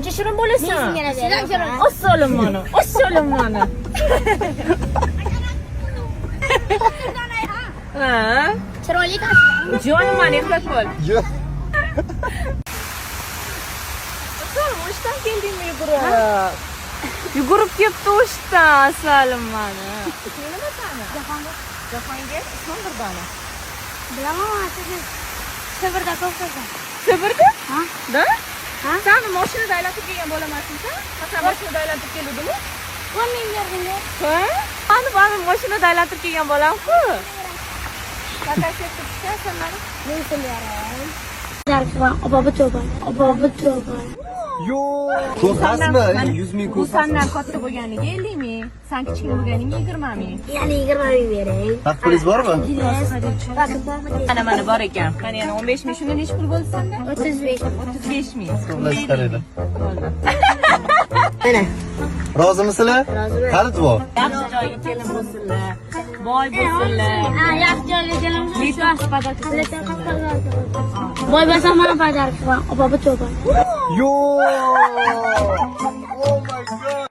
Uncha shirin bo'lasan. Sizdan shirin. Ossolim mana. Ossolim mana. Ha? Chiroyli qasam. Jonim mana ehtiyot bo'l. Yo'q. Asal, o'shdan keldingmi yugurib? Yugurib kelibdi o'shdan, asalim mana. Nima sani? Jahongir, ismim Birdona. Bilaman, siz Sibirda ko'p qilgan. Sibirda? Ha? Da? Ha? Sen mashinada aylanib kelgan bo'lamasinsan? Hasan mashinada aylanib keldingmi? O'n ming berdingiz. Ha? Mana mashinada aylanib kelgan bo'lam-ku. Qanday ketibsan mana? Men sizlarga. Zarfan, obobi to'ban. Yo'q. Ko'rsasmi? 100 ming Bu ko'rsasmi? sendan katta bo'lganiga 50 ming, sen kichkina bo'lganingga 20 ming. Ya'ni 20 ming bering. Haq pulingiz bormi? Mana bor ekan. Mana yana 15 ming. Shunda necha pul bo'ldi senda? 35. 35 ming. Hisoblashib qaraydi. Mana. Rozimisizlar? Roziman. Xarid bor. Yaxshi joyga kelin bo'lsinlar. Boy bo'lsinlar. Ha, yaxshi joyga kelamiz. Litvas podarka. Boy bo'lsa mana podarka, obobi to'ban. Yo'q. Oh my god.